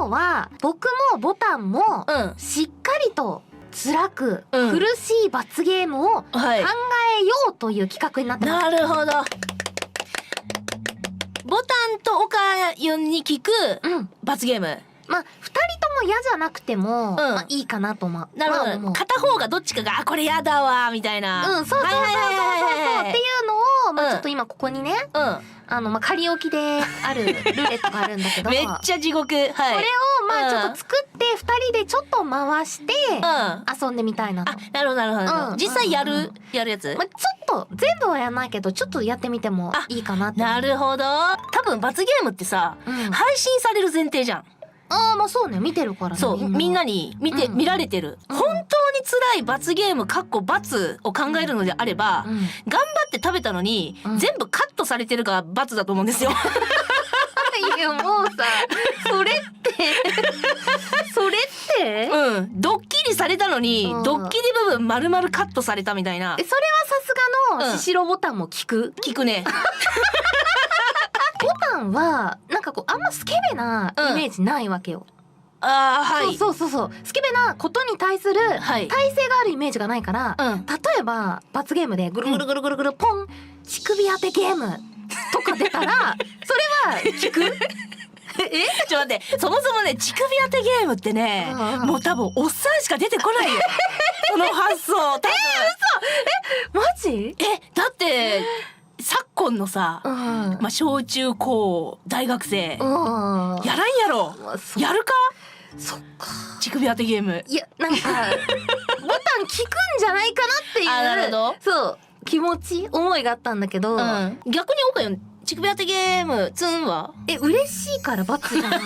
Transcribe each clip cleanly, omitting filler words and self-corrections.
要は僕もボタンもうんしっかりと辛くうん苦しい罰ゲームを考はいえようという企画になってます。なるほど。ボタンとオカユンに聞くうん罰ゲーム。まあ2人とも嫌じゃなくても、まあいいかなと思う。なるほど、まあ思う片方がどっちかがあこれやだわみたいな。うん、そうそうそうそうそうはいっていうのを、まあちょっと今ここにね、まあ仮置きであるルーレットがあるんだけどめっちゃ地獄。はい。これをまあちょっと作って2人でちょっと回して遊んでみたいなと。あ、なるほどなるほど。うん実際やるやるやつ。まあ、ちょっと全部はやらないけどちょっとやってみてもいいかなって。なるほど。多分罰ゲームってさ、うん配信される前提じゃん。まあそうね、見てるからね。そう、みんなに見られてる。本当に辛い罰ゲーム罰を考えるのであれば、頑張って食べたのに、全部カットされてるが罰だと思うんですよ。いやもうさ、それってドッキリされたのに、ドッキリ部分丸々カットされたみたいな。それはさすがのシシロボタンも聞くね。ボタンはなんかこうあんまスケベなイメージないわけよ。はい。そうスケベなことに対する耐性があるイメージがないから、例えば罰ゲームでぐるぐるぐるぐるぐるポン乳首当てゲームとか出たらそれは聞く。ちょっと待って、そもそもね、乳首当てゲームってね、もう多分おっさんしか出てこないよ。この発想。多分マジ？だって昨今のさ、まあ小中高大学生やらんやろ。やるか？そっか。乳首当てゲーム。いやなんかボタン効くんじゃないかなっていう。なるほど。そう気持ち思いがあったんだけど、逆に岡よ乳首当てゲームツンは嬉しいから罰じゃない。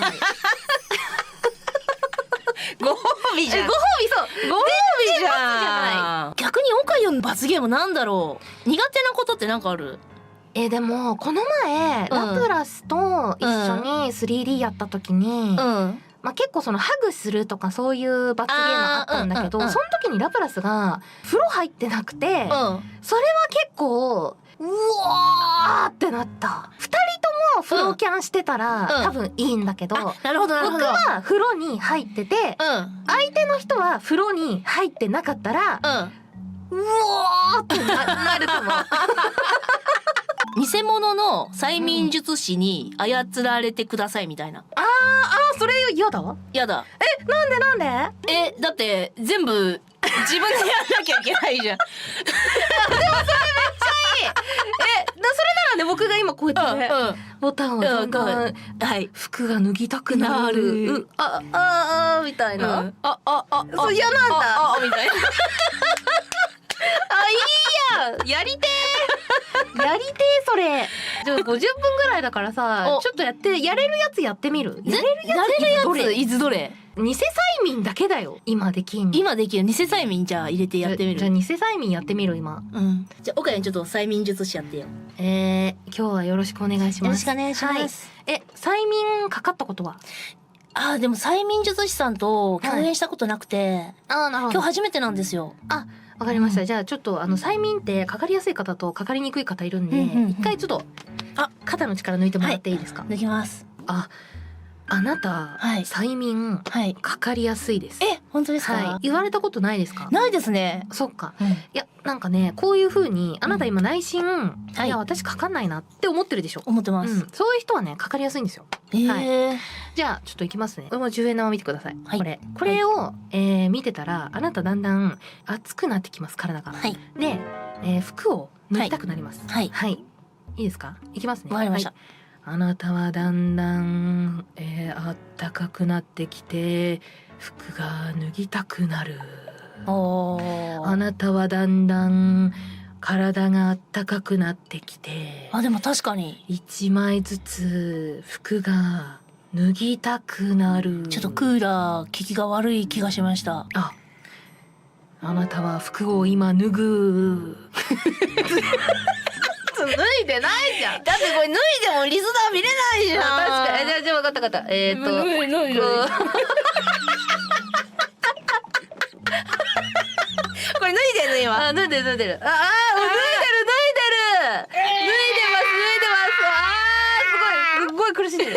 ご褒美じゃん。ご褒美、そうご褒美じゃん。逆に岡よの罰ゲームなんだろう。苦手なことってなんかある？でもこの前、ラプラスと一緒に 3D やった時に、まあ結構そのハグするとかそういう罰ゲームあったんだけど、その時にラプラスが風呂入ってなくて、それは結構うわーってなった。2人とも風呂キャンしてたら、多分いいんだけど、なるほどなるほど。僕は風呂に入ってて、相手の人は風呂に入ってなかったら、うわーってなると思う。偽物の催眠術師に操られてくださいみたいな。それ嫌だ？やだ。なんで？だって全部自分でやんなきゃいけないじゃん。それならね、僕が今こうやってね、ボタンをだんだん服が脱ぎたくなる。みたいな。そう嫌なんだ。みたいな。いいや、やりてそれ。じゃあ50分ぐらいだからさ、ちょっとやれるやつやってみる？やれるやついつどれ？偽催眠だけだよ。今できんの。今できる偽催眠じゃあ入れてやってみる。じゃあ偽催眠やってみる今。じゃあ岡谷ちょっと催眠術師やってよ。今日はよろしくお願いします。よろしくお願いします。催眠かかったことは？でも催眠術師さんと共演したことなくて、なるほど。今日初めてなんですよ。わかりました。じゃあちょっと催眠ってかかりやすい方とかかりにくい方いるんで、一回ちょっと肩の力抜いてもらっていいですか？抜きます。あなた、催眠かかりやすいです。本当ですか？言われたことないですか？ないですね。そっか。いやなんかね、こういう風にあなた今内心、いや私かかんないなって思ってるでしょ？思ってます。そういう人はねかかりやすいんですよ。じゃあちょっといきますね。これも10円玉見てください。これを見てたらあなただんだん熱くなってきます体が。で、服を脱ぎたくなります。いいですか？いきますね。わかりました。あなたはだんだん、あったかくなってきて服が脱ぎたくなる。あなたはだんだん体があったかくなってきて、でも確かに1枚ずつ服が脱ぎたくなる。ちょっとクーラー効きが悪い気がしました。あなたは服を今脱ぐ。脱いでないじゃん。だってこれ脱いでもリスナー見れないじゃん。確かに。じゃあ分かった分かった。これ脱いでる今。脱いでる。脱いでる。脱いでます。すごい苦しんでる。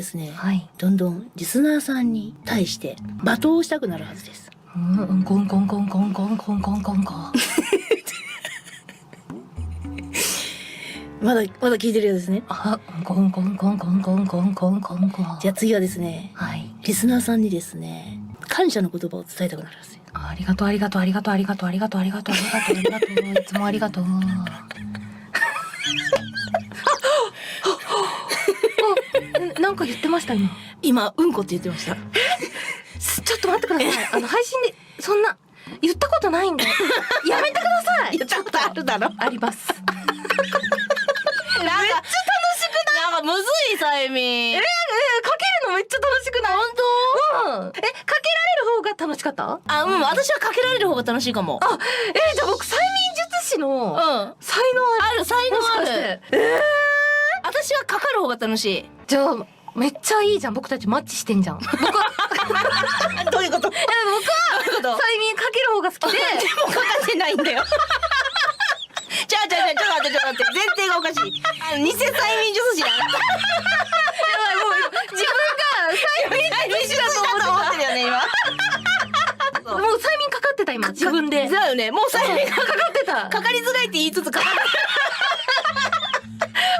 ですね、はい、どんどんリスナーさんに対して罵倒をしたくなるはずです。コンコンコンコンコンコンコンコンコンコンまだ聞いてるようですね。コンコンコンコンコンコンコンコンコン。じゃあ次はですね、はい、リスナーさんにですね、感謝の言葉を伝えたくなるはずです。ありがとうありがとうありがとうありがとうありがとうありがとうありがとうありがとういつもありがとう。なんか言ってました今うんこって言ってました。ちょっと待ってください。配信でそんな言ったことないんでやめてください。言ったことあるだろ。あります。めっちゃ楽しくない？なんかむずいさえみ。かけるのめっちゃ楽しくない？本当？うん。かけられる方が楽しかった？私はかけられる方が楽しいかも。じゃあ僕催眠術師の才能才能ある。私はかかる方が楽しい。じゃあめっちゃいいじゃん。僕たちマッチしてんじゃん。僕はどういうこと？僕は催眠かける方が好きででもかかってないんだよ。ちょっと待って前提がおかしい。偽催眠術師だ。もう自分が催眠術師だと思ってるよね今。もう催眠かかってた今自分で。だよね。もう催眠かかってた。かかりづらいって言いつつかかって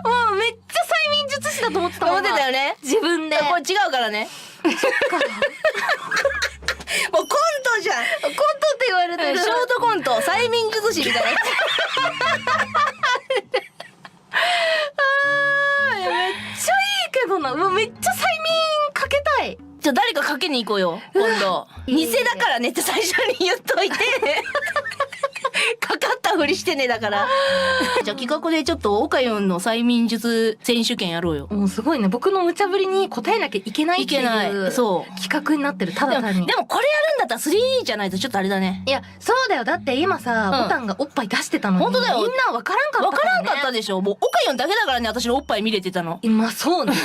もうめっちゃ催眠術師だと思ってたもん。思ってたよね。自分で。これ違うからね。もうコントじゃん。コントって言われてる。ショートコント催眠術師みたいなやつ。めっちゃいいけどな。もうめっちゃ催眠かけたい。じゃあ誰かかけに行こうよ今度。偽だからねって最初に言っといて。かかったふりしてねだから。じゃあ企画でちょっとオカヨンの催眠術選手権やろうよ。もうすごいね。僕の無茶ぶりに答えなきゃいけないっていうそう企画になってる。ただ単に。でもこれやるんだったら 3D じゃないとちょっとあれだね。いやそうだよ。だって今さ、ボタンがおっぱい出してたのに。本当だよ。みんなわからんかったわからんかったでしょ。もうオカヨンだけだからね私のおっぱい見れてたの。今そうね。し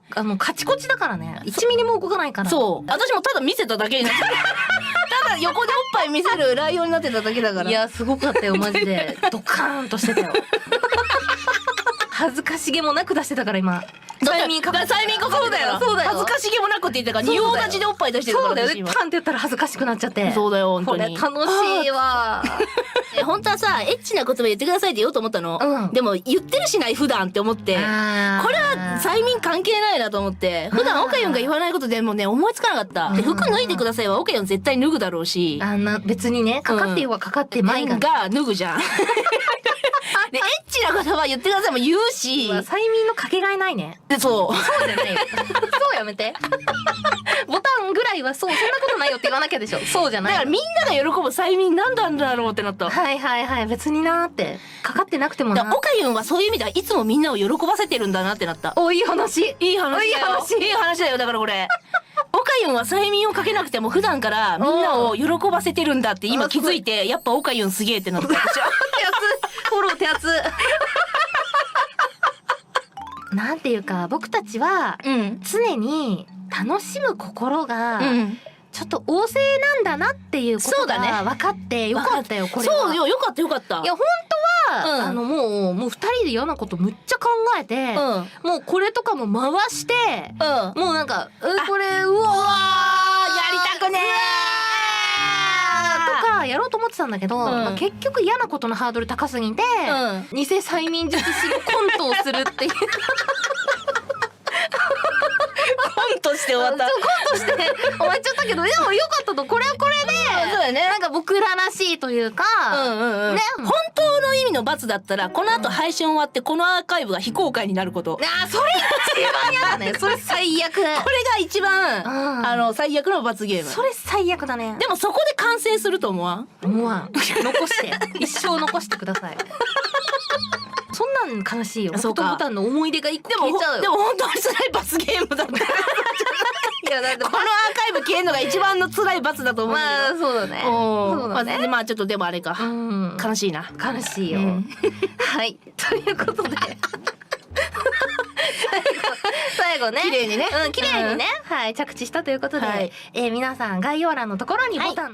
かも今日カチコチだからね。1ミリも動かないから。そう。私もただ見せただけになってただ横でおっぱい見せるライオンになってただけだから。いやすごかったよマジで。ドカーンとしてたよ。恥ずかしげもなく出してたから今。ど催眠かかってそうだよ。恥ずかしげもなくって言ってたから仁王立ちでおっぱい出してるから。そうだよね。パンって言ったら恥ずかしくなっちゃって。そうだよ本当に。これ楽しいわ。本当はさエッチな言葉言ってくださいって言おうと思ったの。でも言ってるしない普段って思って。これは催眠関係ないなと思って。普段オカヨンが言わないことでもね思いつかなかった。で服脱いでくださいはオカヨン絶対脱ぐだろうし。別にねかかってよはかかって前が脱ぐじゃん。でエッチな言葉言ってくださいも言うし。催眠のかけがえないね。そうじゃないよ。そうやめて。ボタンぐらいはそんなことないよって言わなきゃでしょ。そうじゃない。だからみんなが喜ぶ催眠なんなんだろうってなった。はい別になーってかかってなくてもな。オカユンはそういう意味ではいつもみんなを喜ばせてるんだなってなった。おいい話。いい話だよだからこれ。オカユンは催眠をかけなくても普段からみんなを喜ばせてるんだって今気づいてやっぱオカユンすげえってなった。手厚フォロー手厚。なんていうか僕たちは常に楽しむ心がちょっと旺盛なんだなっていうことが分かってよかったよこれは。そうよよかったよかった。いや本当はもう2人で嫌なことむっちゃ考えてもうこれとかも回してもうなんかこれうわやりたくねとかやろうと思ってたんだけど結局嫌なことのハードル高すぎて偽催眠術師のコントをするっていう。コントして終わった。コントして終わっちゃったけどでもよかったとこれはこれでそうだねなんか僕ららしいというかね本当の意味の罰だったらこの後配信終わってこのアーカイブが非公開になること。それ一番嫌だね。それ最悪。これが一番最悪の罰ゲーム。それ最悪だね。でもそこで完成すると思わん？思わん。残して一生残してください。そんなん悲しいよ。僕とボタンの思い出が一個消えちゃうよ。でも本当に辛い罰ゲームだった。いやだってこのアーカイブ消えるのが一番の辛い罰だと思う。まあそうだね。そうだね。まあちょっとでもあれか。悲しいな。悲しいよ。はいということで。最後ね綺麗にね綺麗にねはい着地したということで皆さん概要欄のところにボタンの